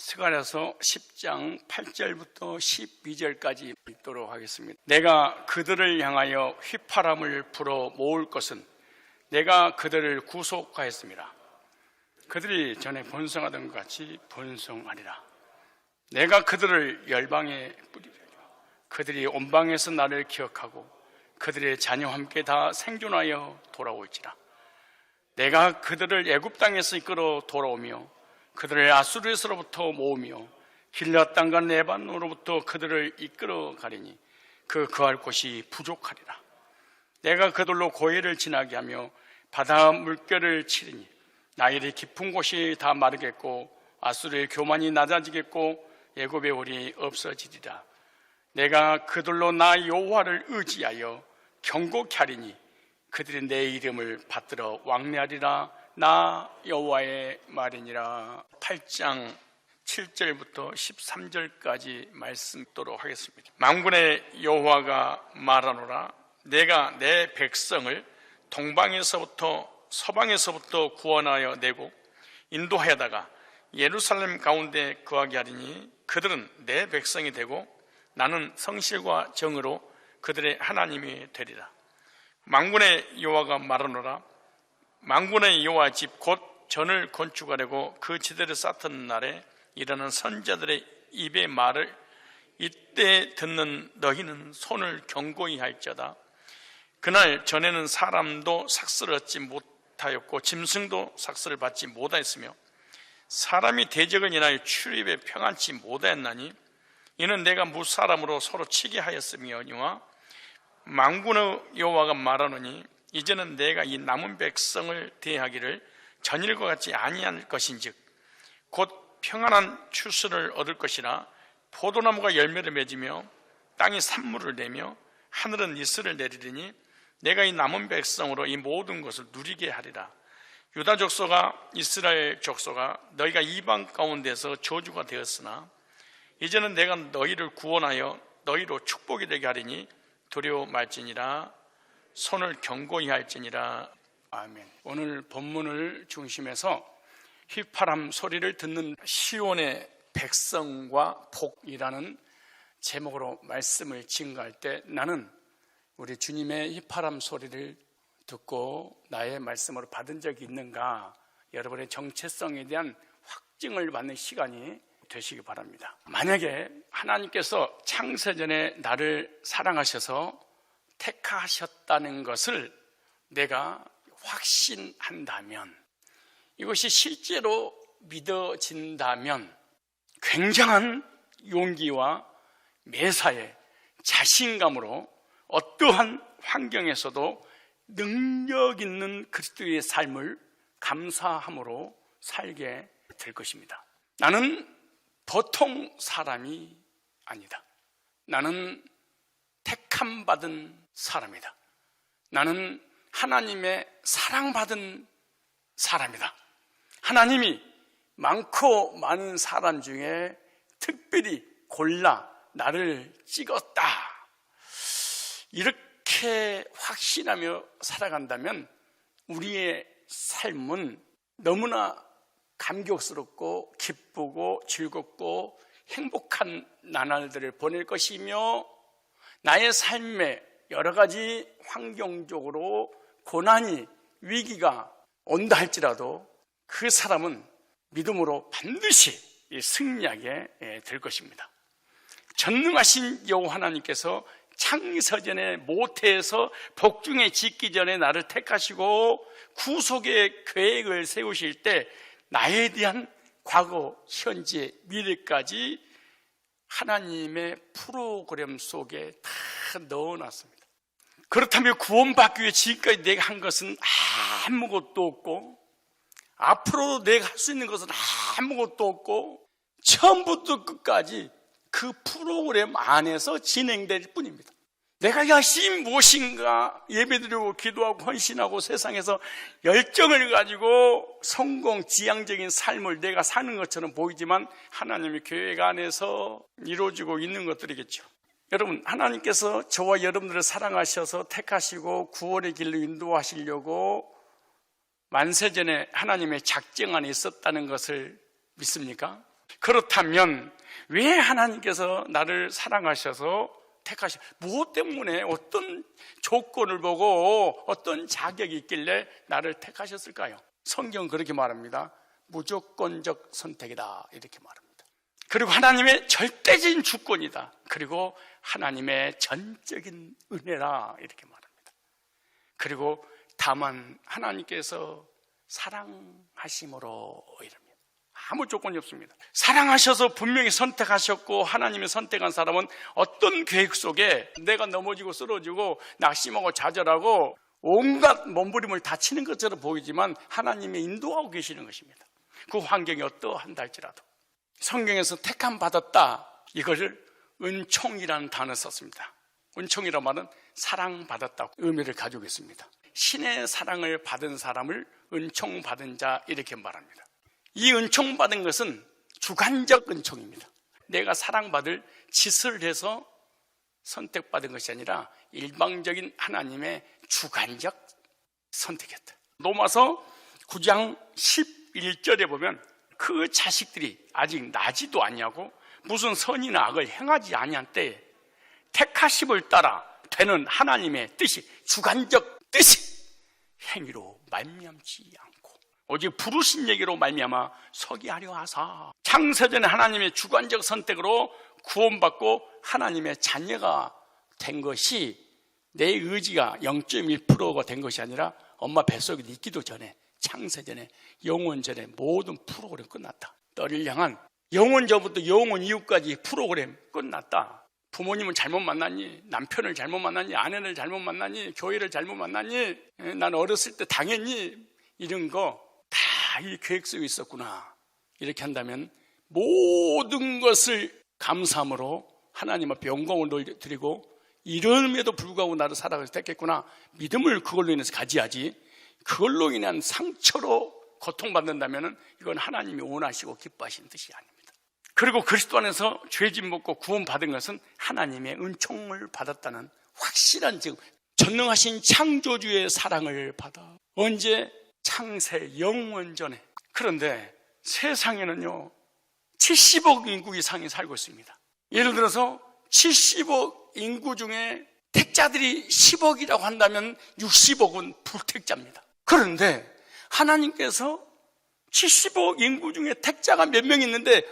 스가랴서 10장 8절부터 12절까지 읽도록 하겠습니다. 내가 그들을 향하여 휘파람을 불어 모을 것은 내가 그들을 구속하였습니다. 그들이 전에 번성하던 것 같이 번성하리라. 내가 그들을 열방에 뿌리리라. 그들이 온방에서 나를 기억하고 그들의 자녀와 함께 다 생존하여 돌아올지라. 내가 그들을 애굽 땅에서 이끌어 돌아오며 그들을 아수르에서로부터 모으며 길앗 땅과 레바논으로부터 그들을 이끌어 가리니 그 거할 곳이 부족하리라. 내가 그들로 고해를 지나게 하며 바다 물결을 치리니 나일이 깊은 곳이 다 마르겠고 아수르의 교만이 낮아지겠고 애굽의 올이 없어지리라. 내가 그들로 나 여호와를 의지하여 경고케 하리니 그들이 내 이름을 받들어 왕래하리라. 나 여호와의 말이니라. 8장 7절부터 13절까지 말씀 듣도록 하겠습니다. 만군의 여호와가 말하노라. 내가 내 백성을 동방에서부터 서방에서부터 구원하여 내고 인도하여다가 예루살렘 가운데 거하게 하리니 그들은 내 백성이 되고 나는 성실과 정의로 그들의 하나님이 되리라. 만군의 여호와가 말하노라. 만군의 여호와 집 곧 전을 건축하려고 그 지대를 쌓던 날에 일하는 선자들의 입의 말을 이때 듣는 너희는 손을 견고히 할지어다. 그날 전에는 사람도 삭슬을 얻지 못하였고 짐승도 삭슬을 받지 못하였으며 사람이 대적을 인하여 출입에 평안치 못하였나니 이는 내가 무사람으로 서로 치게 하였음이오니와 만군의 여호와가 말하노니 이제는 내가 이 남은 백성을 대하기를 전일과 같이 아니할 것인즉 곧 평안한 추수를 얻을 것이라. 포도나무가 열매를 맺으며 땅이 산물을 내며 하늘은 이슬을 내리리니 내가 이 남은 백성으로 이 모든 것을 누리게 하리라. 유다 족속아 이스라엘 족속아 너희가 이방 가운데서 저주가 되었으나 이제는 내가 너희를 구원하여 너희로 축복이 되게 하리니 두려워 말지니라. 손을 견고히 할지니라. 아멘. 오늘 본문을 중심해서 휘파람 소리를 듣는 시온의 백성과 복이라는 제목으로 말씀을 증거할 때 나는 우리 주님의 휘파람 소리를 듣고 나의 말씀으로 받은 적이 있는가, 여러분의 정체성에 대한 확증을 받는 시간이 되시기 바랍니다. 만약에 하나님께서 창세전에 나를 사랑하셔서 택하셨다는 것을 내가 확신한다면, 이것이 실제로 믿어진다면 굉장한 용기와 매사에 자신감으로 어떠한 환경에서도 능력 있는 그리스도의 삶을 감사함으로 살게 될 것입니다. 나는 보통 사람이 아니다. 나는 택함받은 사람이다. 나는 하나님의 사랑받은 사람이다. 하나님이 많고 많은 사람 중에 특별히 골라 나를 찍었다. 이렇게 확신하며 살아간다면 우리의 삶은 너무나 감격스럽고 기쁘고 즐겁고 행복한 나날들을 보낼 것이며 나의 삶에 여러 가지 환경적으로 고난이 위기가 온다 할지라도 그 사람은 믿음으로 반드시 승리하게 될 것입니다. 전능하신 여호와 하나님께서 창세전에 모태에서 복중에 짓기 전에 나를 택하시고 구속의 계획을 세우실 때 나에 대한 과거, 현재, 미래까지 하나님의 프로그램 속에 다 넣어놨습니다. 그렇다면 구원받기 위해 지금까지 내가 한 것은 아무것도 없고 앞으로도 내가 할 수 있는 것은 아무것도 없고 처음부터 끝까지 그 프로그램 안에서 진행될 뿐입니다. 내가 열심히 무엇인가 예배드리고 기도하고 헌신하고 세상에서 열정을 가지고 성공 지향적인 삶을 내가 사는 것처럼 보이지만 하나님의 계획 안에서 이루어지고 있는 것들이겠죠. 여러분, 하나님께서 저와 여러분들을 사랑하셔서 택하시고 구원의 길로 인도하시려고 만세전에 하나님의 작정 안에 있었다는 것을 믿습니까? 그렇다면 왜 하나님께서 나를 사랑하셔서 택하셔? 무엇 때문에, 어떤 조건을 보고 어떤 자격이 있길래 나를 택하셨을까요? 성경은 그렇게 말합니다. 무조건적 선택이다, 이렇게 말합니다. 그리고 하나님의 절대적인 주권이다. 그리고 하나님의 전적인 은혜라, 이렇게 말합니다. 그리고 다만 하나님께서 사랑하심으로 이럽니다. 아무 조건이 없습니다. 사랑하셔서 분명히 선택하셨고, 하나님이 선택한 사람은 어떤 계획 속에 내가 넘어지고 쓰러지고 낙심하고 좌절하고 온갖 몸부림을 다치는 것처럼 보이지만 하나님이 인도하고 계시는 것입니다. 그 환경이 어떠한다 할지라도. 성경에서 택함 받았다, 이것을 은총이라는 단어를 썼습니다. 은총이라는 말은 사랑받았다고 의미를 가지고 있습니다. 신의 사랑을 받은 사람을 은총받은 자, 이렇게 말합니다. 이 은총받은 것은 주관적 은총입니다. 내가 사랑받을 짓을 해서 선택받은 것이 아니라 일방적인 하나님의 주관적 선택이었다. 로마서 9장 11절에 보면 그 자식들이 아직 나지도 아니하고 무슨 선이나 악을 행하지 아니한 때에 택하심을 따라 되는 하나님의 뜻이, 주관적 뜻이 행위로 말미암지 않고 오직 부르신 얘기로 말미암아 서게 하려 하사, 창세전에 하나님의 주관적 선택으로 구원받고 하나님의 자녀가 된 것이 내 의지가 0.1%가 된 것이 아니라 엄마 뱃속에 있기도 전에, 창세전에, 영원전에 모든 프로그램 끝났다. 너를 향한 영원 전부터 영원 이후까지 프로그램 끝났다. 부모님을 잘못 만났니? 남편을 잘못 만났니? 아내를 잘못 만났니? 교회를 잘못 만났니? 난 어렸을 때 당했니? 이런 거 다 이 계획 속에 있었구나. 이렇게 한다면 모든 것을 감사함으로 하나님 앞에 영광을 드리고, 이름에도 불구하고 나를 사랑해서 택했구나, 믿음을 그걸로 인해서 가져야지. 그걸로 인한 상처로 고통받는다면 이건 하나님이 원하시고 기뻐하시는 뜻이 아닙니다. 그리고 그리스도 안에서 죄짐 묻고 구원받은 것은 하나님의 은총을 받았다는 확실한, 즉 전능하신 창조주의 사랑을 받아. 언제? 창세 영원전에. 그런데 세상에는요 70억 인구 이상이 살고 있습니다. 예를 들어서 70억 인구 중에 택자들이 10억이라고 한다면 60억은 불택자입니다. 그런데 하나님께서 70억 인구 중에 택자가 몇 명 있는데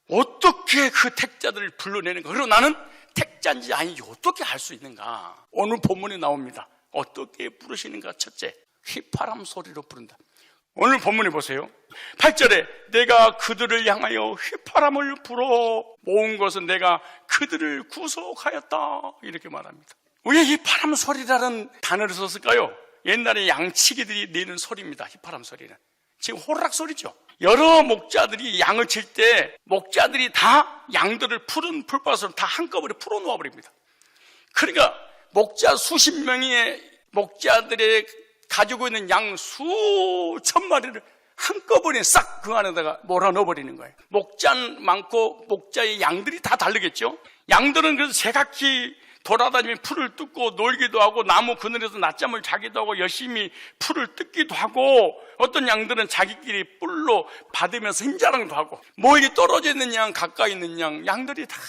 어떻게 그 택자들을 불러내는가? 그리고 나는 택자인지 아닌지 어떻게 알 수 있는가? 오늘 본문에 나옵니다. 어떻게 부르시는가? 첫째, 휘파람 소리로 부른다. 오늘 본문에 보세요. 8절에 내가 그들을 향하여 휘파람을 불어 모은 것은 내가 그들을 구속하였다, 이렇게 말합니다. 왜 휘파람 소리라는 단어를 썼을까요? 옛날에 양치기들이 내는 소리입니다. 휘파람 소리는 지금 호루락 소리죠. 여러 목자들이 양을 칠 때 목자들이 다 양들을 푸른 풀밭으로 다 한꺼번에 풀어 놓아 버립니다. 그러니까 목자 수십 명의 목자들의 가지고 있는 양 수천 마리를 한꺼번에 싹 그 안에다가 몰아넣어버리는 거예요. 목자 많고 목자의 양들이 다 다르겠죠. 양들은 그래서 제각기 돌아다니며 풀을 뜯고 놀기도 하고 나무 그늘에서 낮잠을 자기도 하고 열심히 풀을 뜯기도 하고, 어떤 양들은 자기끼리 뿔로 받으면서 힘자랑도 하고, 멀리 떨어져 있는 양, 가까이 있는 양, 양들이 다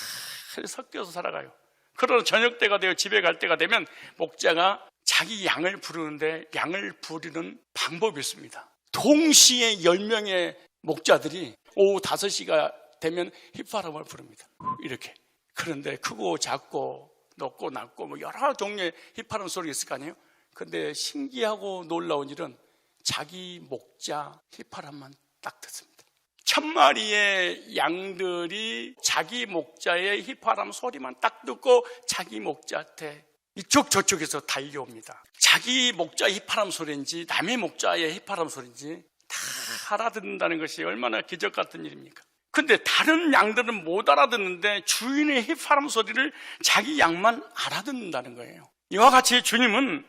섞여서 살아가요. 그러나 저녁 때가 되어 집에 갈 때가 되면 목자가 자기 양을 부르는데 양을 부르는 방법이 있습니다. 동시에 10명의 목자들이 오후 5시가 되면 휘파람을 부릅니다. 이렇게. 그런데 크고 작고 높고 낮고 뭐 여러 종류의 휘파람 소리가 있을 거 아니에요? 근데 신기하고 놀라운 일은 자기 목자 휘파람만 딱 듣습니다. 1000마리의 양들이 자기 목자의 휘파람 소리만 딱 듣고 자기 목자한테 이쪽 저쪽에서 달려옵니다. 자기 목자 휘파람 소리인지 남의 목자의 휘파람 소리인지 다 알아듣는다는 것이 얼마나 기적 같은 일입니까? 근데 다른 양들은 못 알아듣는데 주인의 휘파람 소리를 자기 양만 알아듣는다는 거예요. 이와 같이 주님은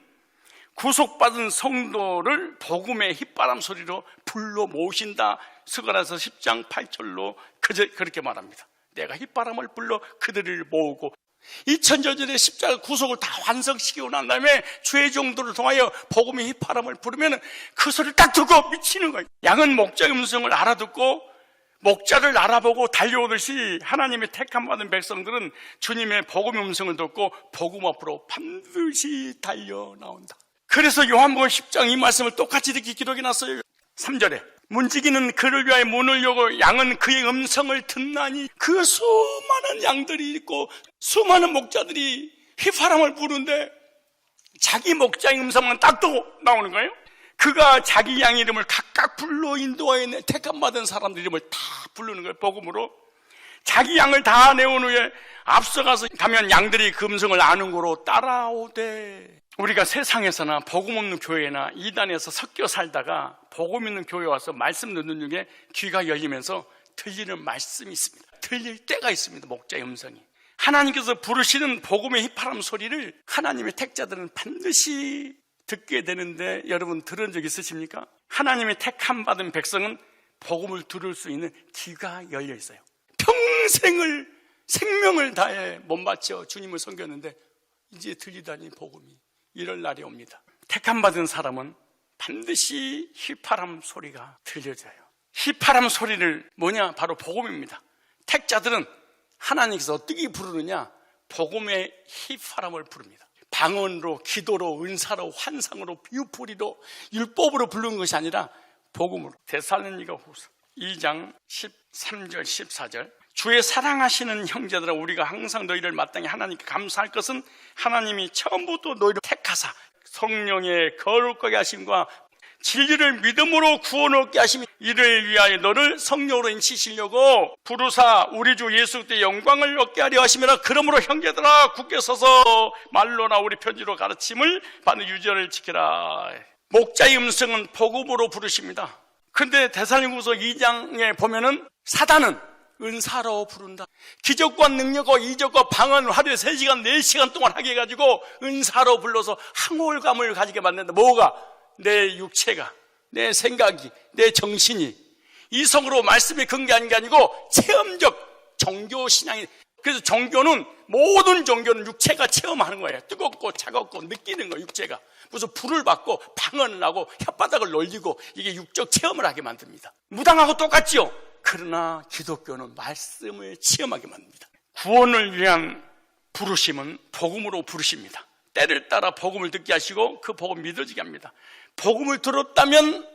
구속받은 성도를 복음의 휘파람 소리로 불러 모으신다. 스가랴서 10장 8절로 그렇게 말합니다. 내가 휘파람을 불러 그들을 모으고, 2000년 전에 십자가 구속을 다 완성시키고 난 다음에 주의 종들을 통하여 복음의 휘파람을 부르면 그 소리를 딱 듣고 미치는 거예요. 양은 목자의 음성을 알아듣고 목자를 알아보고 달려오듯이 하나님의 택함 받은 백성들은 주님의 복음의 음성을 듣고 복음 앞으로 반드시 달려 나온다. 그래서 요한복음 10장 이 말씀을 똑같이 이렇게 기록해 놨어요. 3절에 문지기는 그를 위하여 문을 열고 양은 그의 음성을 듣나니 그 수많은 양들이 있고 수많은 목자들이 휘파람을 부르는데 자기 목자의 음성만 딱 듣고 나오는 거예요. 그가 자기 양 이름을 각각 불러 인도하여 택함 받은 사람들 이름을 다 부르는 거예요. 복음으로 자기 양을 다 내온 후에 앞서가서 가면 양들이 그 음성을 아는 거로 따라오되, 우리가 세상에서나 복음 없는 교회나 이단에서 섞여 살다가 복음 있는 교회 와서 말씀 듣는 중에 귀가 열리면서 들리는 말씀이 있습니다. 들릴 때가 있습니다. 목자의 음성이. 하나님께서 부르시는 복음의 휘파람 소리를 하나님의 택자들은 반드시 듣게 되는데, 여러분 들은 적 있으십니까? 하나님의 택함 받은 백성은 복음을 들을 수 있는 귀가 열려 있어요. 평생을 생명을 다해 못 바쳐 주님을 섬겼는데 이제 들리다니 복음이. 이럴 날이 옵니다. 택함 받은 사람은 반드시 휘파람 소리가 들려져요. 휘파람 소리를 뭐냐? 바로 복음입니다. 택자들은 하나님께서 어떻게 부르느냐? 복음의 휘파람을 부릅니다. 방언으로, 기도로, 은사로, 환상으로, 비유풀이로, 율법으로 부르는 것이 아니라 복음으로. 데살로니가 후서 2장 13절 14절 주의 사랑하시는 형제들아, 우리가 항상 너희를 마땅히 하나님께 감사할 것은 하나님이 처음부터 너희를 택하사 성령의 거룩하게 하심과 진리를 믿음으로 구원 얻게 하심이, 이를 위하여 너를 성령으로 인치시려고 부르사 우리 주 예수 그리스도의 영광을 얻게 하려 하심이라. 그러므로 형제들아, 굳게 서서 말로나 우리 편지로 가르침을 받는 유전을 지키라. 목자의 음성은 복음으로 부르십니다. 근데 데살로니가후서 2장에 보면은 사단은 은사로 부른다. 기적과 능력과 이적과 방언을 하루에 3시간 4시간 동안 하게 해가지고 은사로 불러서 항홀감을 가지게 만든다. 뭐가? 내 육체가, 내 생각이, 내 정신이 이성으로 말씀이 근거한 게 아니고 체험적 종교신앙이. 그래서 종교는, 모든 종교는 육체가 체험하는 거예요. 뜨겁고 차갑고 느끼는 거예요. 육체가 무슨 불을 받고 방언을 하고 혓바닥을 놀리고, 이게 육적 체험을 하게 만듭니다. 무당하고 똑같지요. 그러나 기독교는 말씀을 체험하게 만듭니다. 구원을 위한 부르심은 복음으로 부르십니다. 때를 따라 복음을 듣게 하시고 그 복음 믿어지게 합니다. 복음을 들었다면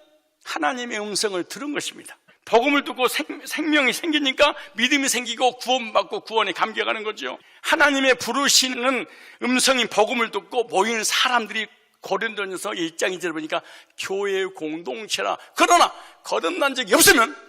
하나님의 음성을 들은 것입니다. 복음을 듣고 생명이 생기니까 믿음이 생기고 구원받고 구원에 감격하는 거죠. 하나님의 부르시는 음성인 복음을 듣고 모인 사람들이 고린도전서 1장 2절 보니까 교회 공동체라. 그러나 거듭난 적이 없으면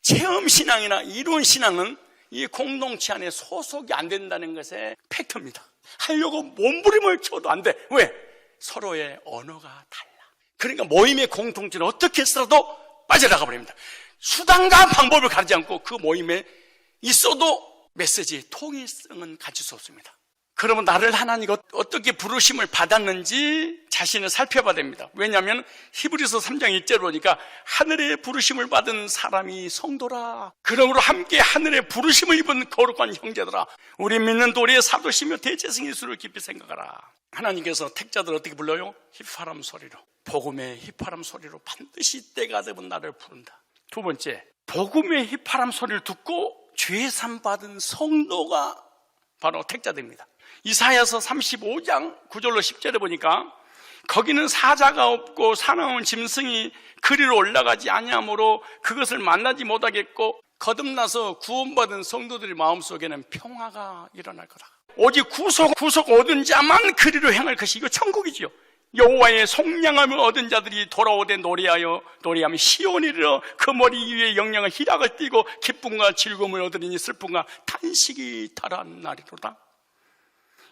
체험신앙이나 이론신앙은 이 공동체 안에 소속이 안 된다는 것의 팩트입니다. 하려고 몸부림을 쳐도 안 돼. 왜? 서로의 언어가 달라. 그러니까 모임의 공동체는 어떻게 해서라도 빠져나가 버립니다. 수단과 방법을 가리지 않고 그 모임에 있어도 메시지의 통일성은 가질 수 없습니다. 그러면 나를 하나님이 어떻게 부르심을 받았는지 자신을 살펴봐야 됩니다. 왜냐하면 히브리서 3장 1절 보니까 하늘의 부르심을 받은 사람이 성도라. 그러므로 함께 하늘의 부르심을 입은 거룩한 형제들아, 우리 믿는 도리의 사도시며 대제승 예수를 깊이 생각하라. 하나님께서 택자들 어떻게 불러요? 휘파람 소리로, 복음의 휘파람 소리로 반드시 때가 되면 나를 부른다. 두 번째, 복음의 휘파람 소리를 듣고 죄산 받은 성도가 바로 택자들입니다. 이사야서 35장 9절로 10절에 보니까 거기는 사자가 없고 사나운 짐승이 그리로 올라가지 아니하므로 그것을 만나지 못하겠고, 거듭나서 구원받은 성도들의 마음속에는 평화가 일어날 거다. 오직 구속 얻은 자만 그리로 행할 것이, 이거 천국이지요. 여호와의 속량함을 얻은 자들이 돌아오되 노래하며 시온에 이르러 그 머리 위에 영양의 희락을 띠고 기쁨과 즐거움을 얻으리니 슬픔과 탄식이 달한 날이로다.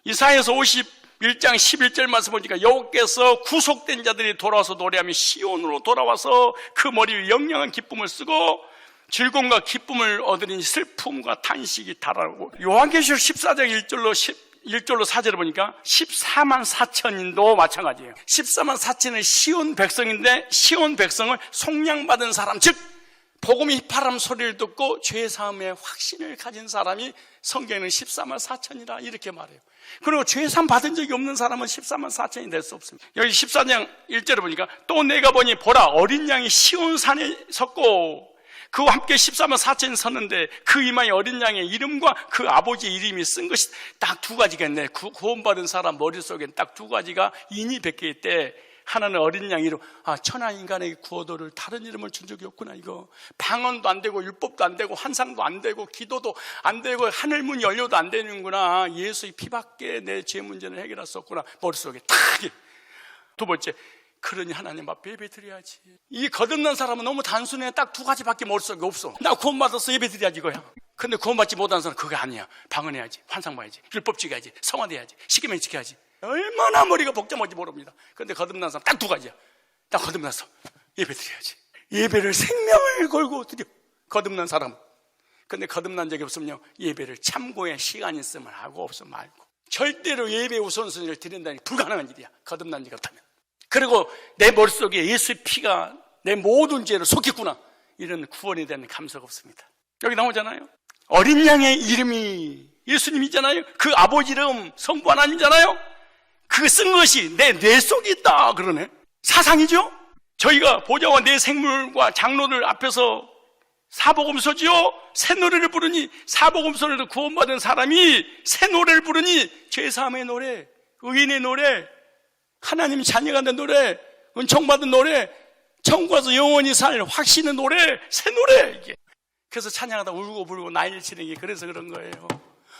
이사야서 51장 11절 말씀 보니까 여호와께서 구속된 자들이 돌아와서 노래하며 시온으로 돌아와서 그 머리 위에 영양한 기쁨을 쓰고 즐거움과 기쁨을 얻으리니 슬픔과 탄식이 달하고. 요한계시록 14장 1절로 4절을 보니까 14만 4천인도 마찬가지예요. 14만 4천은 시온 백성인데, 시온 백성을 속량받은 사람, 즉 복음의 휘파람 소리를 듣고 죄사함의 확신을 가진 사람이 성경에는 14만 4천이라 이렇게 말해요. 그리고 죄사함 받은 적이 없는 사람은 14만 4천이 될 수 없습니다. 여기 14장 1절에 보니까 또 내가 보니 보라, 어린 양이 시온산에 섰고 그와 함께 14만 4천이 섰는데 그 이마에 어린 양의 이름과 그 아버지의 이름이 쓴 것이 딱 두 가지가 있네. 구원받은 사람 머릿속엔 딱 두 가지가 인이 베껴 있대. 하나는 어린 양 이름, 천하 인간에게 구원도를 다른 이름을 준 적이 없구나. 이거 방언도 안 되고 율법도 안 되고 환상도 안 되고 기도도 안 되고 하늘문 열려도 안 되는구나. 예수의 피밖에 내 죄 문제는 해결할 수 없구나. 머릿속에 탁. 두 번째, 그러니 하나님 앞에 예배드려야지. 이 거듭난 사람은 너무 단순해. 딱 두 가지밖에 머릿속에 없어. 나 구원받아서 예배드려야지 이거야. 근데 구원받지 못한 사람은 그게 아니야. 방언해야지, 환상 봐야지, 율법 지켜야지, 성화돼야지, 십계명 지켜야지. 얼마나 머리가 복잡한지 모릅니다. 그런데 거듭난 사람 딱 두 가지야. 딱 거듭나서 예배드려야지. 예배를 생명을 걸고 드려. 거듭난 사람. 근데 거듭난 적이 없으면요, 예배를 참고의 시간이 있으면 하고 없으면 말고. 절대로 예배 우선순위를 드린다니 불가능한 일이야. 거듭난 적이 없다면. 그리고 내 머릿속에 예수의 피가 내 모든 죄를 속했구나. 이런 구원에 대한 감사가 없습니다. 여기 나오잖아요. 어린 양의 이름이 예수님이잖아요. 그 아버지 이름 성부 하나님이잖아요. 그 쓴 것이 내 뇌 속에 있다 그러네. 사상이죠. 저희가 보좌와 내 생물과 장로들 앞에서 사복음서지요. 새 노래를 부르니, 사복음서를 구원받은 사람이 새 노래를 부르니, 죄사함의 노래, 의인의 노래, 하나님 자녀가 된 노래, 은총받은 노래, 천국 가서 영원히 살 확신의 노래, 새 노래. 이게 그래서 찬양하다 울고 불고 난리를 치는 게 그래서 그런 거예요.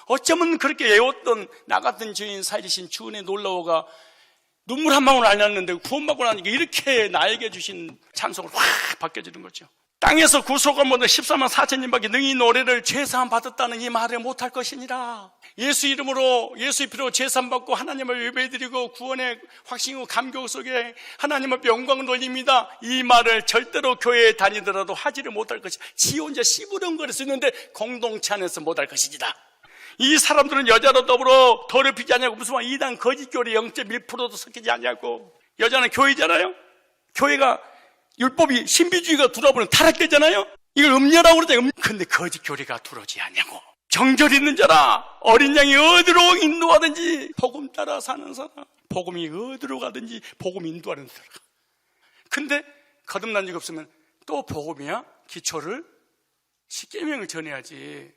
어쩌면 그렇게 외웠던 나 같은 죄인 살리신 주은혜 놀라워가 눈물 한 방울 안 났는데 구원받고 나니까 이렇게 나에게 주신 찬송을 확 바뀌어지는 거죠. 땅에서 구속을 못한 14만 4천님밖에 능히 노래를 죄사함 받았다는 이 말을 못할 것이니라. 예수 이름으로, 예수의 피로 죄사함 받고 하나님을 예배드리고 구원의 확신과 감격 속에 하나님 앞에 영광을 돌립니다. 이 말을 절대로 교회에 다니더라도 하지를 못할 것이다. 지 혼자 씨부렁거릴 수 있는데 공동체 안에서 못할 것이다. 이 사람들은 여자로 더불어 더럽히지 않냐고. 무슨 말, 이단 거짓교리 0.1%도 섞이지 않냐고. 여자는 교회잖아요. 교회가 율법이 신비주의가 들어오면 타락되잖아요. 이걸 음녀라고 그러잖아요. 근데 거짓교리가 들어오지 않냐고. 정절 있는 자라. 어린 양이 어디로 인도하든지 복음 따라 사는 사람, 복음이 어디로 가든지 복음 인도하는 사람. 근데 거듭난 적 없으면 또 복음이야. 기초를 십계명을 전해야지,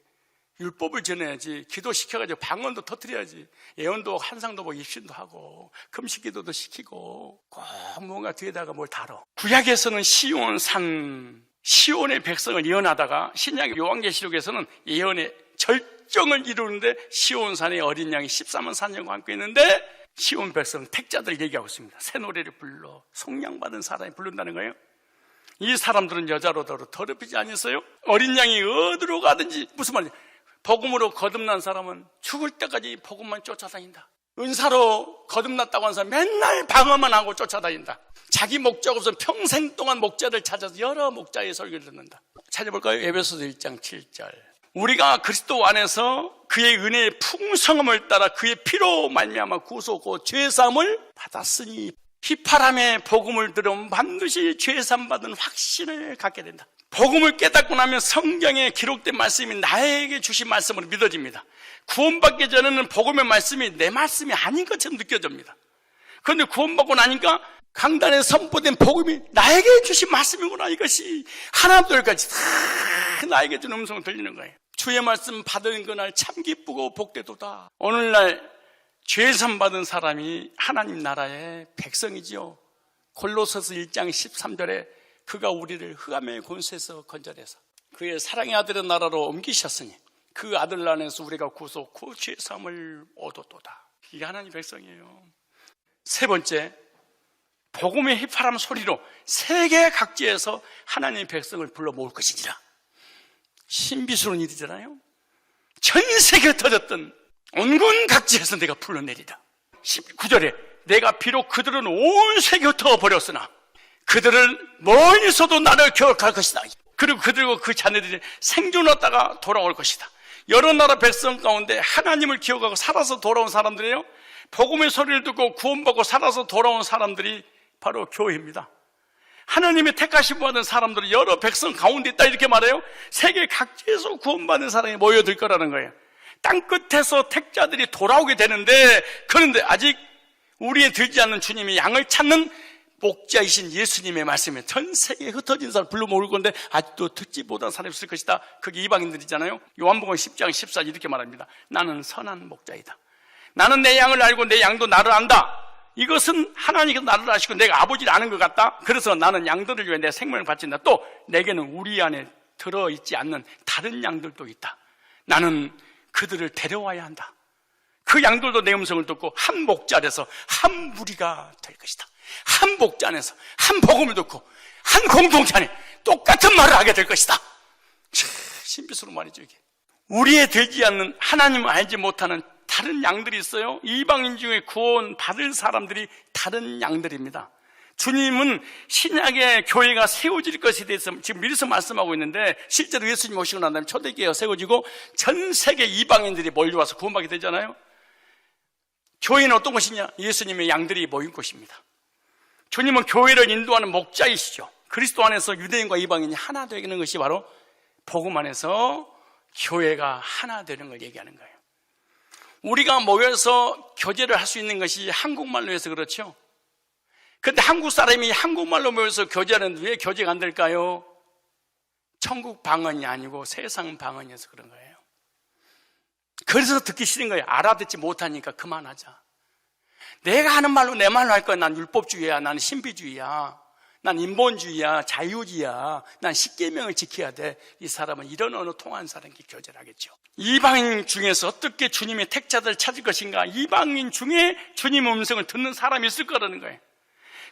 율법을 전해야지, 기도시켜가지고 방언도 터뜨려야지, 예언도 환상도 보고 입신도 하고 금식기도도 시키고 꼭 뭔가 뒤에다가 뭘 달어. 구약에서는 시온산, 시온의 백성을 예언하다가 신약 요한계시록에서는 예언의 절정을 이루는데 시온산의 어린 양이 14만 4년과 함께 있는데 시온 백성 택자들 얘기하고 있습니다. 새 노래를 불러 속량받은 사람이 부른다는 거예요. 이 사람들은 여자로 더럽히지 않았어요. 어린 양이 어디로 가든지, 무슨 말이야, 복음으로 거듭난 사람은 죽을 때까지 복음만 쫓아다닌다. 은사로 거듭났다고 하는 사람 맨날 방어만 하고 쫓아다닌다. 자기 목자가 없으면 평생 동안 목자를 찾아서 여러 목자의 설교를 듣는다. 찾아볼까요? 에베소서 1장 7절. 우리가 그리스도 안에서 그의 은혜의 풍성함을 따라 그의 피로 말미암아 구속 죄사함을 받았으니 희파람의 복음을 들으면 반드시 죄사함 받은 확신을 갖게 된다. 복음을 깨닫고 나면 성경에 기록된 말씀이 나에게 주신 말씀으로 믿어집니다. 구원받기 전에는 복음의 말씀이 내 말씀이 아닌 것처럼 느껴집니다. 그런데 구원받고 나니까 강단에 선포된 복음이 나에게 주신 말씀이구나. 이것이 하나님들까지 다 나에게 준 음성을 들리는 거예요. 주의 말씀 받은 그날 참 기쁘고 복되도다. 오늘날 죄산 받은 사람이 하나님 나라의 백성이지요. 골로새서 1장 13절에 그가 우리를 흑암의 권세에서 건져내서 그의 사랑의 아들의 나라로 옮기셨으니 그 아들 안에서 우리가 구속 그 죄사함을 얻었도다. 이게 하나님 백성이에요. 세 번째, 복음의 휘파람 소리로 세계 각지에서 하나님의 백성을 불러 모을 것이니라. 신비스러운 일이잖아요. 전 세계에 터졌던 온갖 각지에서 내가 불러내리라. 19절에 내가 비록 그들은 온 세계에 흩어버렸으나 그들은 멀리서도 나를 기억할 것이다. 그리고 그들과 그 자녀들이 생존하다가 돌아올 것이다. 여러 나라 백성 가운데 하나님을 기억하고 살아서 돌아온 사람들이에요. 복음의 소리를 듣고 구원받고 살아서 돌아온 사람들이 바로 교회입니다. 하나님의 택하심 받은 사람들은 여러 백성 가운데 있다 이렇게 말해요. 세계 각지에서 구원받은 사람이 모여들 거라는 거예요. 땅끝에서 택자들이 돌아오게 되는데, 그런데 아직 우리에 들지 않는 주님이 양을 찾는 목자이신 예수님의 말씀에 전 세계에 흩어진 사람 불러 모을 건데 아직도 듣지 못한 사람이 있을 것이다. 그게 이방인들이잖아요. 요한복음 10장 14절 이렇게 말합니다. 나는 선한 목자이다. 나는 내 양을 알고 내 양도 나를 안다. 이것은 하나님께서 나를 아시고 내가 아버지를 아는 것 같다. 그래서 나는 양들을 위해 내 생명을 바친다. 또 내게는 우리 안에 들어있지 않는 다른 양들도 있다. 나는 그들을 데려와야 한다. 그 양들도 내 음성을 듣고 한 목자 아래서 한 무리가 될 것이다. 한 목자 안에서 한 복음을 듣고 한 공동체 안에 똑같은 말을 하게 될 것이다. 신비스러운 말이죠 이게. 우리의 되지 않는 하나님을 알지 못하는 다른 양들이 있어요. 이방인 중에 구원 받을 사람들이 다른 양들입니다. 주님은 신약의 교회가 세워질 것에 대해서 지금 미리서 말씀하고 있는데 실제로 예수님 오시고 난 다음에 초대교회가 세워지고 전 세계 이방인들이 몰려와서 구원받게 되잖아요. 교회는 어떤 것이냐? 예수님의 양들이 모인 곳입니다. 주님은 교회를 인도하는 목자이시죠. 그리스도 안에서 유대인과 이방인이 하나 되는 것이 바로 복음 안에서 교회가 하나 되는 걸 얘기하는 거예요. 우리가 모여서 교제를 할 수 있는 것이 한국말로 해서 그렇죠. 근데 한국 사람이 한국말로 모여서 교제하는데 왜 교제가 안 될까요? 천국 방언이 아니고 세상 방언이어서 그런 거예요. 그래서 듣기 싫은 거예요. 알아듣지 못하니까 그만하자. 내가 하는 말로 내 말로 할 거야. 난 율법주의야. 난 신비주의야. 난 인본주의야. 자유주의야. 난 십계명을 지켜야 돼. 이 사람은 이런 언어 통하는 사람끼리 교제를 하겠죠. 이방인 중에서 어떻게 주님의 택자들을 찾을 것인가? 이방인 중에 주님의 음성을 듣는 사람이 있을 거라는 거예요.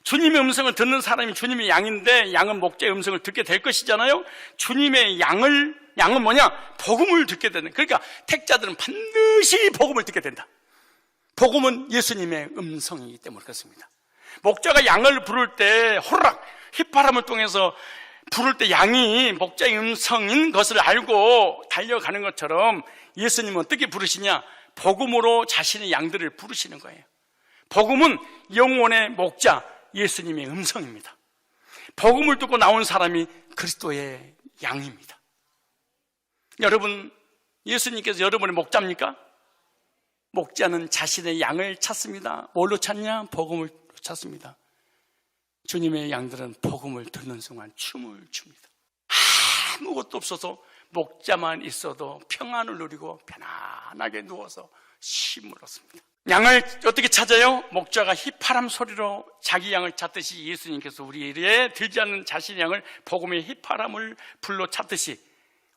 주님의 음성을 듣는 사람이 주님의 양인데 양은 목자의 음성을 듣게 될 것이잖아요. 주님의 양은 뭐냐? 복음을 듣게 되는. 그러니까 택자들은 반드시 복음을 듣게 된다. 복음은 예수님의 음성이기 때문에 그렇습니다. 목자가 양을 부를 때 호락 휘파람을 통해서 부를 때 양이 목자의 음성인 것을 알고 달려가는 것처럼 예수님은 어떻게 부르시냐? 복음으로 자신의 양들을 부르시는 거예요. 복음은 영혼의 목자 예수님의 음성입니다. 복음을 듣고 나온 사람이 그리스도의 양입니다. 여러분, 예수님께서 여러분의 목자입니까? 목자는 자신의 양을 찾습니다. 뭘로 찾냐? 복음을 찾습니다. 주님의 양들은 복음을 듣는 순간 춤을 춥니다. 아무것도 없어서 목자만 있어도 평안을 누리고 편안하게 누워서 쉼을 얻습니다. 양을 어떻게 찾아요? 목자가 휘파람 소리로 자기 양을 찾듯이 예수님께서 우리의 들지 않는 자신의 양을 복음의 휘파람을 불러 찾듯이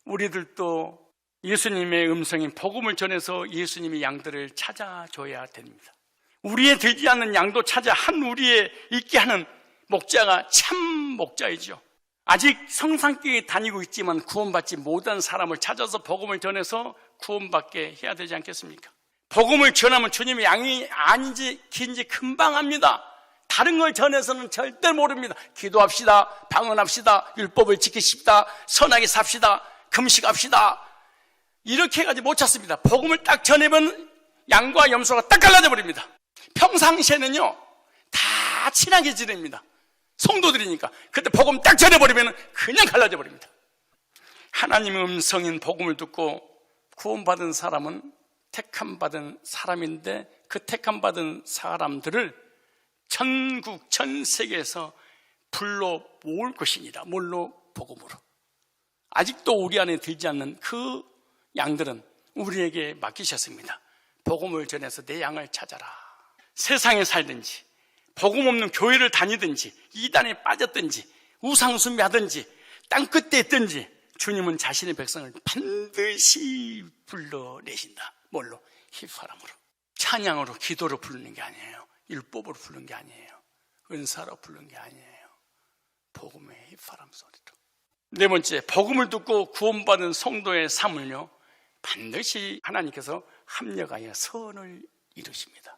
우리들도 예수님의 음성인 복음을 전해서 예수님의 양들을 찾아줘야 됩니다. 우리의 들지 않는 양도 찾아 한 우리에 있게 하는 목자가 참 목자이죠. 아직 성상교회에 다니고 있지만 구원받지 못한 사람을 찾아서 복음을 전해서 구원받게 해야 되지 않겠습니까? 복음을 전하면 주님의 양이 아닌지 긴지 금방 합니다. 다른 걸 전해서는 절대 모릅니다. 기도합시다, 방언합시다, 율법을 지키십시다, 선하게 삽시다, 금식합시다. 이렇게 해가지고 못 찾습니다. 복음을 딱 전해면 양과 염소가 딱 갈라져 버립니다. 평상시에는요 다 친하게 지냅니다. 성도들이니까. 그때 복음 딱 전해버리면 그냥 갈라져 버립니다. 하나님의 음성인 복음을 듣고 구원받은 사람은 택함받은 사람인데 그 택함받은 사람들을 전국 전 세계에서 불러 모을 것입니다. 뭘로? 복음으로. 아직도 우리 안에 들지 않는 그 양들은 우리에게 맡기셨습니다. 복음을 전해서 내 양을 찾아라. 세상에 살든지 복음 없는 교회를 다니든지 이단에 빠졌든지 우상숭배하든지 땅끝에 있든지 주님은 자신의 백성을 반드시 불러내신다. 뭘로? 휘파람으로. 찬양으로, 기도로 부르는 게 아니에요. 율법으로 부르는 게 아니에요. 은사로 부르는 게 아니에요. 복음의 휘파람 소리로. 네 번째, 복음을 듣고 구원받은 성도의 삶을요 반드시 하나님께서 합력하여 선을 이루십니다.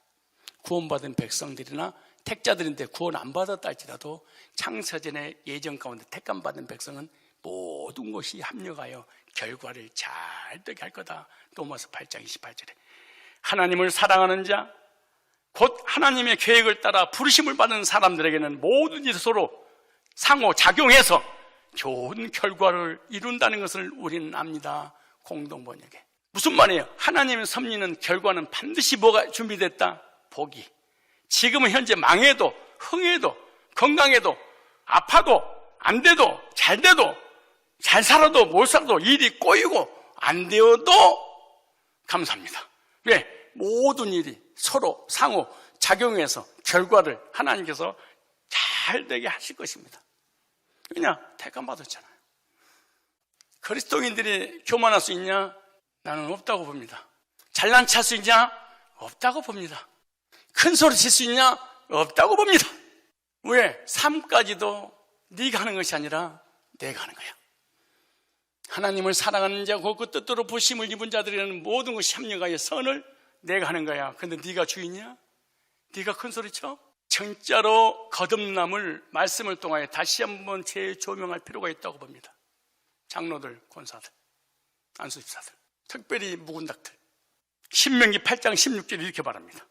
구원받은 백성들이나 택자들인데 구원 안 받았다 할지라도 창세전의 예정 가운데 택함받은 백성은 모든 것이 합력하여 결과를 잘 되게 할 거다. 로마서 8장 28절에 하나님을 사랑하는 자, 곧 하나님의 계획을 따라 부르심을 받는 사람들에게는 모든 일이 서로 상호작용해서 좋은 결과를 이룬다는 것을 우리는 압니다. 공동번역에. 무슨 말이에요? 하나님의 섭리는 결과는 반드시 뭐가 준비됐다? 복이. 지금은 현재 망해도 흥해도 건강해도, 아파도, 안 돼도, 잘 돼도, 잘 살아도 못 살아도, 일이 꼬이고 안 되어도 감사합니다. 왜? 모든 일이 서로 상호 작용해서 결과를 하나님께서 잘 되게 하실 것입니다. 그냥 택함 받았잖아요. 그리스도인들이 교만할 수 있냐? 나는 없다고 봅니다. 잘난 체 할 수 있냐? 없다고 봅니다. 큰 소리 칠 수 있냐? 없다고 봅니다. 왜? 삶까지도 네가 하는 것이 아니라 내가 하는 거야. 하나님을 사랑하는 자고 그 뜻대로 부심을 입은 자들이라는 모든 것이 합력하여 선을 내가 하는 거야. 근데 네가 주인이야? 네가 큰 소리 쳐? 진짜로 거듭남을 말씀을 통하여 다시 한번 재조명할 필요가 있다고 봅니다. 장로들, 권사들, 안수집사들, 특별히 묵은 닭들. 신명기 8장 16절 이렇게 말합니다.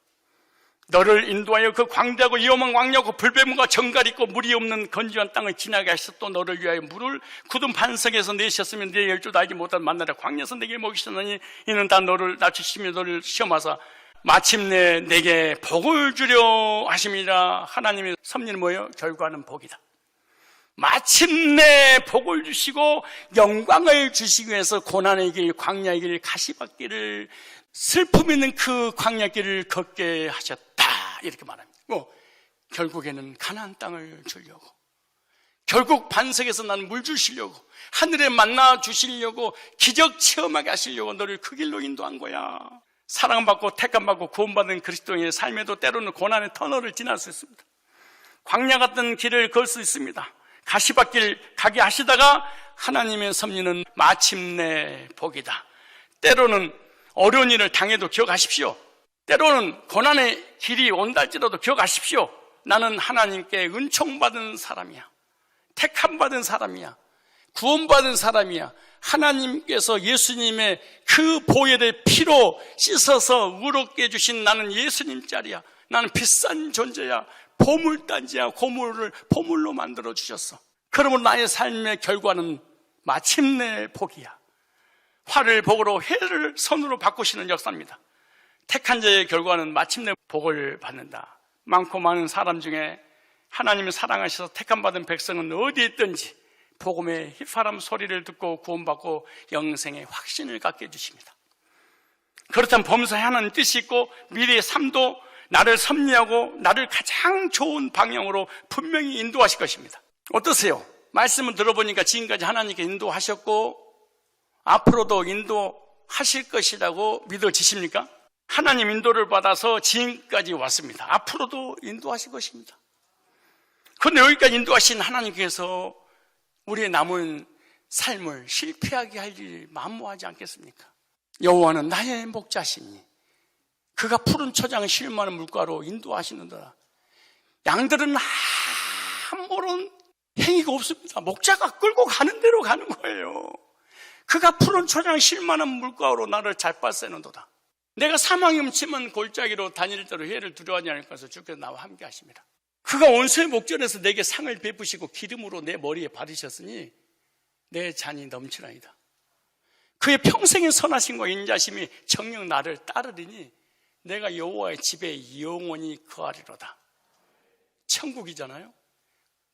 너를 인도하여 그 광대하고 위험한 광야고 불뱀과 정갈이 있고 물이 없는 건조한 땅을 지나게 하셔서 또 너를 위하여 물을 굳은 반석에서 내셨으면 네 열조도 알지 못한 만나라 광야에서 내게 먹이셨느니 이는 다 너를 낮추시며 너를 시험하사 마침내 내게 복을 주려 하심이라. 하나님의 섭리는 뭐예요? 결과는 복이다. 마침내 복을 주시고 영광을 주시기 위해서 고난의 길, 광야의 길, 가시밭길을 슬픔 있는 그 광야길을 걷게 하셨다. 이렇게 말합니다. 결국에는 가나안 땅을 주려고, 결국 반석에서 나는 물 주시려고, 하늘에 만나 주시려고, 기적 체험하게 하시려고 너를 그 길로 인도한 거야. 사랑받고 택함받고 구원받은 그리스도인의 삶에도 때로는 고난의 터널을 지날 수 있습니다. 광야 같은 길을 걸 수 있습니다. 가시밭길 가게 하시다가 하나님의 섭리는 마침내 복이다. 때로는 어려운 일을 당해도 기억하십시오. 때로는 고난의 길이 온다 할지라도 기억하십시오. 나는 하나님께 은총받은 사람이야. 택함받은 사람이야. 구원받은 사람이야. 하나님께서 예수님의 그 보혈의 피로 씻어서 의롭게 해주신 나는 예수님 짤이야. 나는 비싼 존재야. 보물단지야. 고물을 보물로 만들어 주셨어. 그러므로 나의 삶의 결과는 마침내 복이야. 화를 복으로 해를 선으로 바꾸시는 역사입니다. 택한 자의 결과는 마침내 복을 받는다. 많고 많은 사람 중에 하나님을 사랑하셔서 택함받은 백성은 어디에 있든지 복음의 휘파람 소리를 듣고 구원받고 영생의 확신을 갖게 해주십니다. 그렇다면 범사에 하나님 뜻이 있고 미래의 삶도 나를 섭리하고 나를 가장 좋은 방향으로 분명히 인도하실 것입니다. 어떠세요? 말씀을 들어보니까 지금까지 하나님께 인도하셨고 앞으로도 인도하실 것이라고 믿어지십니까? 하나님 인도를 받아서 지금까지 왔습니다. 앞으로도 인도하실 것입니다. 그런데 여기까지 인도하신 하나님께서 우리의 남은 삶을 실패하게 할 일 만무하지 않겠습니까? 여호와는 나의 목자시니 그가 푸른 초장을 실만한 물가로 인도하시는도다. 양들은 아무런 행위가 없습니다. 목자가 끌고 가는 대로 가는 거예요. 그가 푸른 초장을 실만한 물가로 나를 잘 빨세는도다. 내가 사망이 훔치면 골짜기로 다닐 대로 해를 두려워하지 않을 것을 주께서 나와 함께 하십니다. 그가 온수의 목전에서 내게 상을 베푸시고 기름으로 내 머리에 바르셨으니 내 잔이 넘치나이다. 그의 평생의 선하심과 인자심이 정녕 나를 따르리니 내가 여호와의 집에 영원히 거하리로다. 천국이잖아요.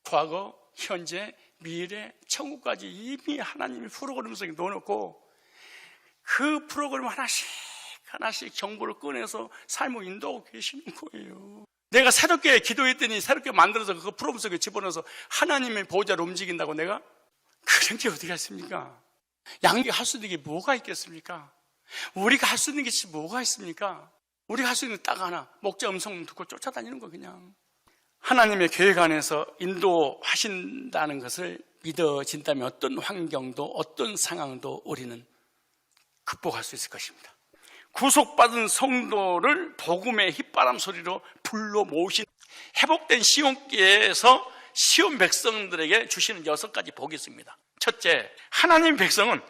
과거, 현재, 미래, 천국까지 이미 하나님이 프로그램 속에 넣어놓고 그 프로그램 하나씩 정보를 꺼내서 삶을 인도하고 계시는 거예요. 내가 새롭게 기도했더니 새롭게 만들어서 그 프로그램 속에 집어넣어서 하나님의 보호자로 움직인다고 내가? 그런 게 어디가 있습니까? 양육이 할 수 있는 게 뭐가 있겠습니까? 우리가 할 수 있는 게 뭐가 있습니까? 우리가 할 수 있는 딱 하나, 목자 음성 듣고 쫓아다니는 거 그냥. 하나님의 계획 안에서 인도하신다는 것을 믿어진다면 어떤 환경도 어떤 상황도 우리는 극복할 수 있을 것입니다. 구속받은 성도를 복음의 휘바람 소리로 불러 모으신 회복된 시온교회에서 시온 백성들에게 주시는 6가지 복이 있습니다. 첫째, 하나님 백성은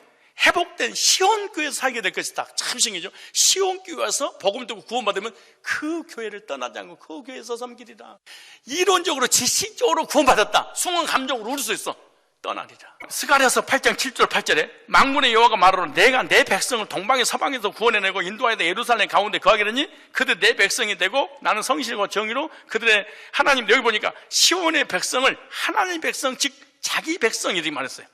회복된 시온교회에서 살게 될 것이다. 참 신기하죠? 시온교회 와서 복음 듣고 구원받으면 그 교회를 떠나지 않고 그 교회에서 섬기리라. 이론적으로 지식적으로 구원받았다. 순간 감정으로 울 수 있어. 떠나리라. 스가랴서 8장 7절 8절에 만군의 여호와가 말하노라 내가 내 백성을 동방에 서방에서 구원해내고 인도하여 예루살렘 가운데 거하기르니 그들 내 백성이 되고 나는 성실과 정의로 그들의 하나님. 여기 보니까 시온의 백성을 하나님 백성 즉 자기 백성 이렇게 말했어요.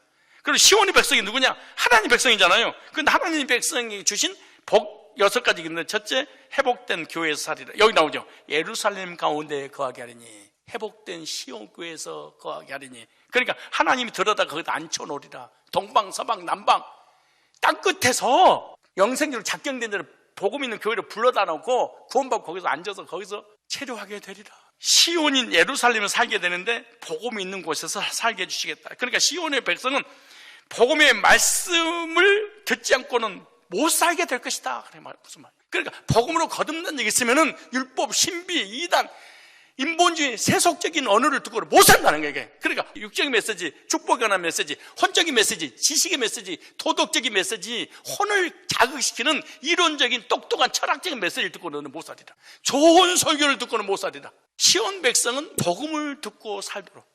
그리고 시온의 백성이 누구냐? 하나님 백성이잖아요. 그런데 하나님 백성이 주신 복 6가지 있는데 첫째, 회복된 교회에서 살리라. 여기 나오죠. 예루살렘 가운데 거하게 하리니 회복된 시온 교회에서 거하게 하리니. 그러니까 하나님이 들어다 거기다 앉혀놓으리라. 동방 서방 남방 땅끝에서 영생적으로 작정된 대로 복음 있는 교회를 불러다 놓고 구원받고 거기서 앉아서 거기서 체류하게 되리라. 시온인 예루살렘을 살게 되는데 복음이 있는 곳에서 살게 해주시겠다. 그러니까 시온의 백성은 복음의 말씀을 듣지 않고는 못 살게 될 것이다. 그래 무슨 말? 그러니까 복음으로 거듭난 적이 있으면은 율법, 신비, 이단, 인본주의, 세속적인 언어를 듣고는 못 산다는 거예요. 이게. 그러니까 육적인 메시지, 축복에 관한 메시지, 혼적인 메시지, 지식의 메시지, 도덕적인 메시지, 혼을 자극시키는 이론적인 똑똑한 철학적인 메시지를 듣고는 못 살리라. 좋은 설교를 듣고는 못 살리라. 시온 백성은 복음을 듣고 살도록.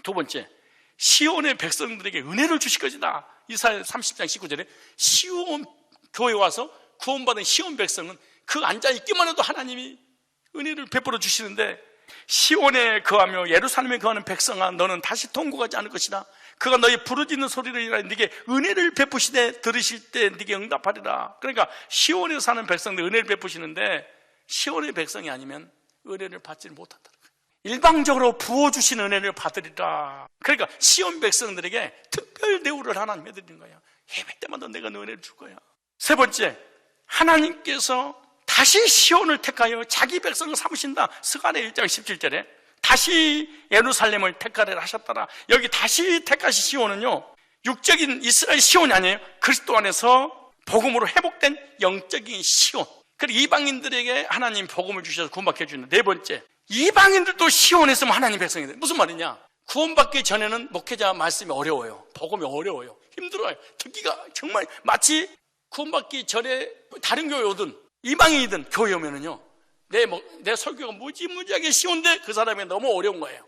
두 번째, 시온의 백성들에게 은혜를 주실 것이다. 이사야 30장 19절에 시온 교회 와서 구원받은 시온 백성은 그 앉아있기만 해도 하나님이 은혜를 베풀어 주시는데, 시온에 거하며 예루살렘에 거하는 백성아 너는 다시 통곡하지 않을 것이다. 그가 너희 부르짖는 소리를 이라 네게 은혜를 베푸시되 들으실 때 네게 응답하리라. 그러니까 시온에 사는 백성들 은혜를 베푸시는데 시온의 백성이 아니면 은혜를 받지를 못한다. 일방적으로 부어주신 은혜를 받으리라. 그러니까 시온 백성들에게 특별 대우를 하나님 해드리는 거야. 예배 때마다 내가 은혜를 줄 거야. 세 번째, 하나님께서 다시 시온을 택하여 자기 백성을 삼으신다. 스가랴 1장 17절에 다시 예루살렘을 택하리라 하셨더라. 여기 다시 택하신 시온은요, 육적인 이스라엘 시온이 아니에요. 그리스도 안에서 복음으로 회복된 영적인 시온. 그리고 이방인들에게 하나님 복음을 주셔서 구원받게 해주는. 네 번째, 이방인들도 시온에 있으면 하나님 백성이 돼. 무슨 말이냐? 구원받기 전에는 목회자 말씀이 어려워요. 복음이 어려워요. 힘들어요. 듣기가 정말 마치 구원받기 전에 다른 교회 오든 이방인이든 교회 오면은요, 내 설교가 무지무지하게 쉬운데 그 사람이 너무 어려운 거예요.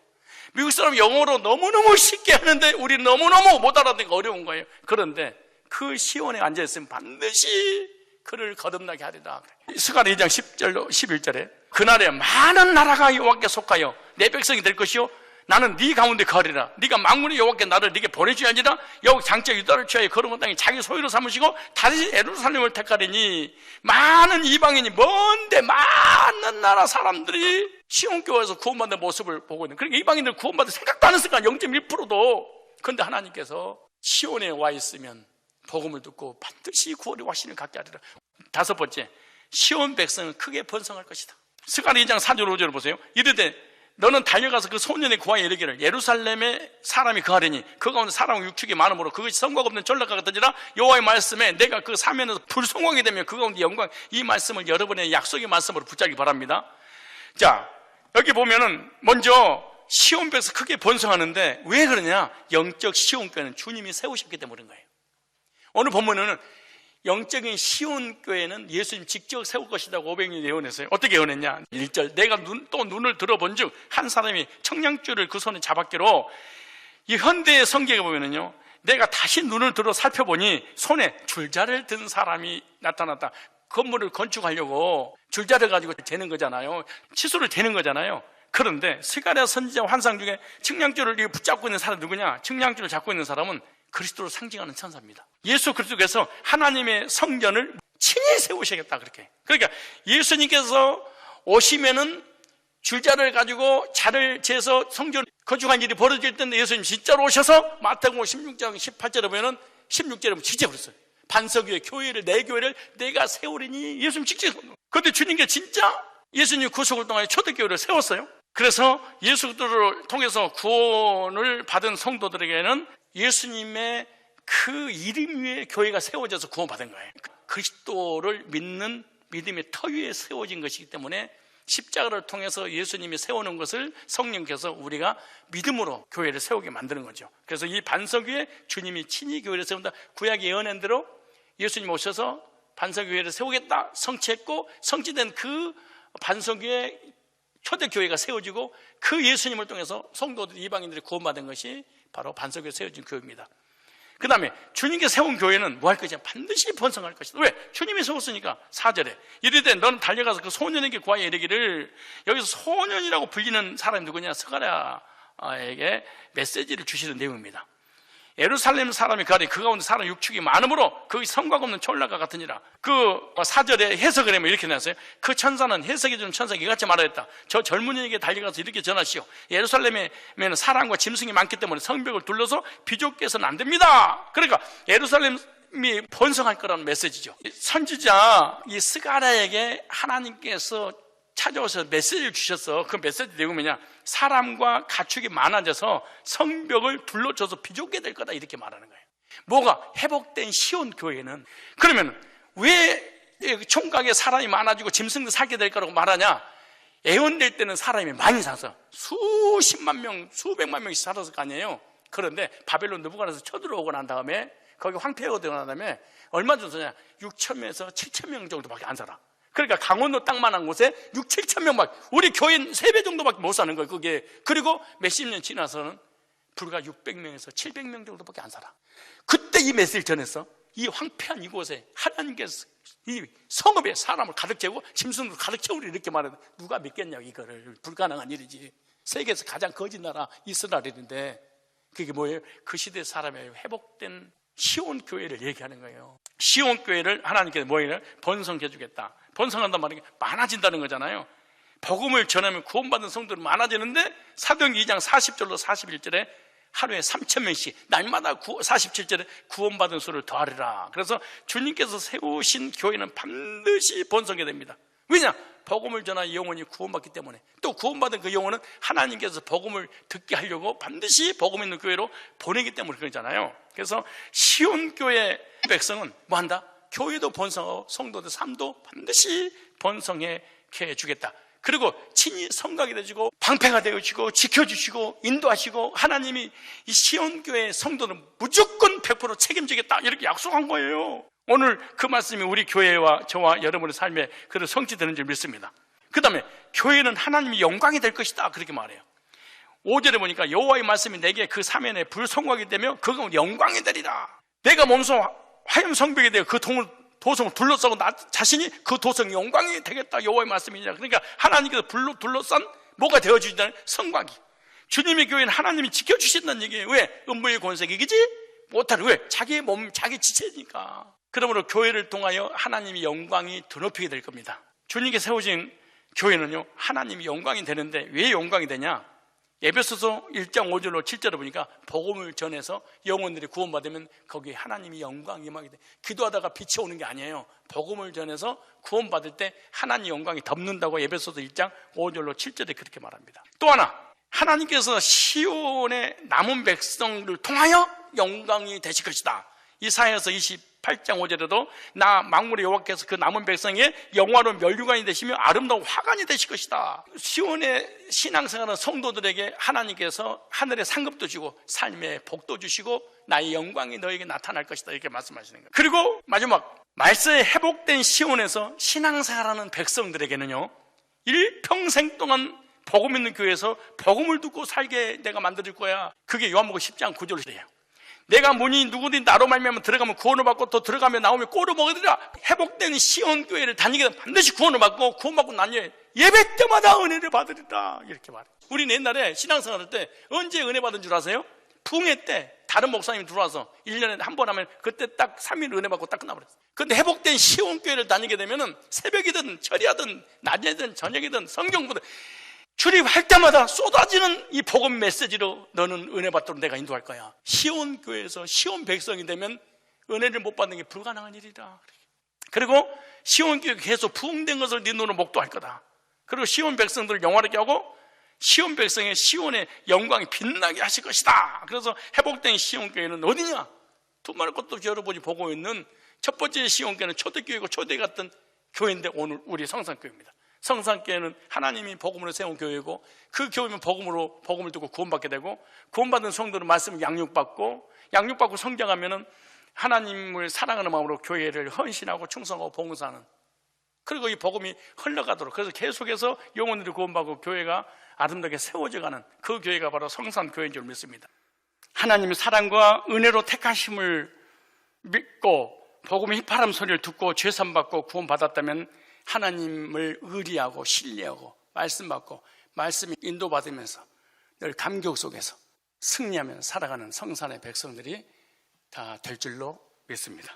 미국 사람 영어로 너무너무 쉽게 하는데 우리는 너무너무 못 알아듣기가 어려운 거예요. 그런데 그 시온에 앉아있으면 반드시 그를 거듭나게 하리라. 스가랴 2장 10절로 11절에 그날에 많은 나라가 여호와께 속하여 내 백성이 될 것이요 나는 네 가운데 거하리라. 네가 만군의 여호와께 나를 네게 보내주야 하니라. 여호와 장차 유다를 취하여 걸어온 땅이 자기 소유로 삼으시고 다시 예루살렘을 택하리니 많은 이방인이 먼데 많은 나라 사람들이 시온교회에서 구원받는 모습을 보고 있는. 그러니까 이방인들 구원받을 생각도 안 했으니까 0.1%도. 그런데 하나님께서 시온에 와 있으면 복음을 듣고 반드시 구원의 확신을 갖게 하리라. 다섯 번째, 시온 백성은 크게 번성할 것이다. 스가랴 2장 4절 5절을 보세요. 이르되 너는 달려가서 그 소년의 구하에 이르기를 예루살렘에 사람이 거하리니 그 가운데 사람과 육축이 많으므로 그것이 성곽 없는 전락과 같으니라. 여호와의 말씀에 내가 그 사면에서 불성공이 되면 그 가운데 영광. 이 말씀을 여러분의 약속의 말씀으로 붙잡기 바랍니다. 자, 여기 보면은 먼저 시온 백성 크게 번성하는데 왜 그러냐? 영적 시온교회는 주님이 세우셨기 때문인 거예요. 오늘 본문에는 영적인 시온교회는 예수님 직접 세울 것이라고 500년 예언했어요. 어떻게 예언했냐? 1절 내가 또 눈을 들어본 즉 한 사람이 청량줄을 그 손에 잡았기로. 이 현대의 성경에 보면은요, 내가 다시 눈을 들어 살펴보니 손에 줄자를 든 사람이 나타났다. 건물을 건축하려고 줄자를 가지고 재는 거잖아요. 치수를 재는 거잖아요. 그런데 스가랴 선지자 환상 중에 청량줄을 붙잡고 있는 사람 누구냐? 청량줄을 잡고 있는 사람은 그리스도를 상징하는 천사입니다. 예수 그리스도께서 하나님의 성전을 친히 세우시겠다 그렇게. 그러니까 예수님께서 오시면은 줄자를 가지고 자를 재서 성전을 건축한 일이 벌어질 텐데 예수님 진짜로 오셔서 마태복음 16장 18절에 보면은 16절에 보면 직접 그랬어요. 반석 위에 교회를 내 교회를 내가 세우리니. 예수님 직접. 그런데 주님께 진짜 예수님 구속을 통하여 초대교회를 세웠어요. 그래서 예수 그리스도를 통해서 구원을 받은 성도들에게는 예수님의 그 이름 위에 교회가 세워져서 구원받은 거예요. 그리스도를 믿는 믿음의 터 위에 세워진 것이기 때문에 십자가를 통해서 예수님이 세우는 것을 성령께서 우리가 믿음으로 교회를 세우게 만드는 거죠. 그래서 이 반석 위에 주님이 친히 교회를 세운다. 구약의 예언한 대로 예수님 오셔서 반석 위에를 세우겠다 성취했고, 성취된 그 반석 위에 초대교회가 세워지고 그 예수님을 통해서 성도들 이방인들이 구원받은 것이 바로 반석에 세워진 교회입니다. 그 다음에 주님께 세운 교회는 뭐 할 것이냐? 반드시 번성할 것이다. 왜? 주님이 세웠으니까. 4절에 이르되 너는 달려가서 그 소년에게 구하여 이르기를. 여기서 소년이라고 불리는 사람이 누구냐? 스가랴에게 메시지를 주시는 내용입니다. 예루살렘 사람이 가리 그 가운데 사람 육축이 많으므로 그 성곽 없는 촌락과 같으니라. 그 4절에 해석을 하면 이렇게 나왔어요. 그 천사는 해석해 주는 천사가 이같이 말하였다. 저 젊은이에게 달려가서 이렇게 전하시오. 예루살렘에는 사람과 짐승이 많기 때문에 성벽을 둘러서 비좁게서는 안 됩니다. 그러니까 예루살렘이 번성할 거라는 메시지죠. 선지자 이 스가랴에게 하나님께서 찾아오셔서 메시지를 주셨어. 그 메시지 내용이 뭐냐? 사람과 가축이 많아져서 성벽을 둘러쳐서 비좁게 될 거다, 이렇게 말하는 거예요. 뭐가? 회복된 시온 교회는 그러면 왜 총각에 사람이 많아지고 짐승도 살게 될 거라고 말하냐? 예언될 때는 사람이 많이 사서 수십만 명, 수백만 명씩 살았을 거 아니에요. 그런데 바벨론 느부갓네살 쳐들어오고 난 다음에 거기 황폐하고 되고 난 다음에 얼마 정도 사냐? 6천에서 7천 명 정도밖에 안 살아. 그러니까 강원도 땅만한 곳에 6, 7천 명밖에, 우리 교인 3배 정도밖에 못 사는 거예요, 그게. 그리고 몇십 년 지나서는 불과 600명에서 700명 정도밖에 안 살아. 그때 이 메시지를 전했어. 이 황폐한 이곳에 하나님께서 이 성읍에 사람을 가득 채우고 짐승을 가득 채우리, 이렇게 말해도 누가 믿겠냐고. 이거를. 불가능한 일이지. 세계에서 가장 거짓 나라 이스라엘인데 그게 뭐예요? 그 시대 사람의 회복된 시온 교회를 얘기하는 거예요. 시온 교회를 하나님께서 뭐예요? 번성해 주겠다. 번성한단 말이 많아진다는 거잖아요. 복음을 전하면 구원받은 성도는 많아지는데 사도행전 2장 40절로 41절에 하루에 3,000명씩 날마다 47절에 구원받은 수를 더하리라. 그래서 주님께서 세우신 교회는 반드시 번성해야 됩니다. 왜냐? 복음을 전하 영혼이 구원받기 때문에. 또 구원받은 그 영혼은 하나님께서 복음을 듣게 하려고 반드시 복음 있는 교회로 보내기 때문에 그러잖아요. 그래서 시온교회 백성은 뭐 한다? 교회도 번성하고 성도들 삶도 반드시 번성해 주겠다. 그리고 친히 성곽이 되어주고 방패가 되어주시고 지켜주시고 인도하시고 하나님이 이 시온교회 성도는 무조건 100% 책임지겠다, 이렇게 약속한 거예요. 오늘 그 말씀이 우리 교회와 저와 여러분의 삶에 그런 성취되는 줄 믿습니다. 그 다음에 교회는 하나님이 영광이 될 것이다, 그렇게 말해요. 5절에 보니까 여호와의 말씀이 내게 그 사면에 불성곽이 되며 그건 영광이 되리라. 내가 몸소 화염 성벽이 되어 그 도성을 둘러싸고 나 자신이 그 도성의 영광이 되겠다, 여호와의 말씀이냐. 그러니까 하나님께서 불로 둘러싼 뭐가 되어주시다는 성곽이. 주님의 교회는 하나님이 지켜주신다는 얘기예요. 왜? 음부의 권세가 이기지 못하는. 왜? 자기의 몸, 자기 지체니까. 그러므로 교회를 통하여 하나님의 영광이 드높이게 될 겁니다. 주님께 세워진 교회는요, 하나님이 영광이 되는데 왜 영광이 되냐? 에베소서 1장 5절로 7절을 보니까 복음을 전해서 영혼들이 구원받으면 거기에 하나님이 영광이 임하게 돼. 기도하다가 빛이 오는 게 아니에요. 복음을 전해서 구원받을 때 하나님 영광이 덮는다고 에베소서 1장 5절로 7절에 그렇게 말합니다. 또 하나, 하나님께서 시온의 남은 백성을 통하여 영광이 되실 것이다. 이사야서 28장 5절에도 나 만군의 여호와께서 그 남은 백성의 영화로운 면류관이 되시며 아름다운 화관이 되실 것이다. 시온의 신앙생활하는 성도들에게 하나님께서 하늘의 상급도 주고 삶의 복도 주시고 나의 영광이 너에게 나타날 것이다, 이렇게 말씀하시는 거예요. 그리고 마지막, 말세에 회복된 시온에서 신앙생활하는 백성들에게는요, 일평생 동안 복음 있는 교회에서 복음을 듣고 살게 내가 만들어줄 거야. 그게 요한복음 10장 9절로 돼요. 내가 문이 누구든지 나로 말미암아 들어가면 구원을 받고 또 들어가면 나오면 꼴을 먹으리라. 회복된 시온 교회를 다니게 되면 반드시 구원을 받고 구원받고 난 후에 예배 때마다 은혜를 받으리라, 이렇게 말해요. 우리는 옛날에 신앙생활 할 때 언제 은혜 받은 줄 아세요? 부흥회 때 다른 목사님이 들어와서 1년에 한 번 하면 그때 딱 3일 은혜 받고 딱 끝나버렸어요. 근데 회복된 시온 교회를 다니게 되면은 새벽이든 절이든 낮이든 저녁이든 성경보다 출입할 때마다 쏟아지는 이 복음 메시지로 너는 은혜 받도록 내가 인도할 거야. 시온 교회에서 시온 백성이 되면 은혜를 못 받는 게 불가능한 일이다. 그리고 시온 교회 계속 부흥된 것을 네 눈으로 목도할 거다. 그리고 시온 백성들을 영화롭게 하고 시온 백성의 시온의 영광이 빛나게 하실 것이다. 그래서 회복된 시온 교회는 어디냐? 두말할 것도 없이 여러분이 보고 있는 첫 번째 시온 교회는 초대교회고 초대 같은 교회인데 오늘 우리 성산교회입니다. 성산교회는 하나님이 복음으로 세운 교회고 그 교회는 복음을 듣고 구원받게 되고 구원받은 성도는 말씀을 양육받고 성장하면은 하나님을 사랑하는 마음으로 교회를 헌신하고 충성하고 봉사하는 그리고 이 복음이 흘러가도록, 그래서 계속해서 영혼들이 구원받고 교회가 아름답게 세워져가는 그 교회가 바로 성산교회인 줄 믿습니다. 하나님의 사랑과 은혜로 택하심을 믿고 복음의 휘파람 소리를 듣고 죄산받고 구원받았다면 하나님을 의리하고 신뢰하고 말씀 받고 말씀이 인도받으면서 늘 감격 속에서 승리하며 살아가는 성산의 백성들이 다 될 줄로 믿습니다.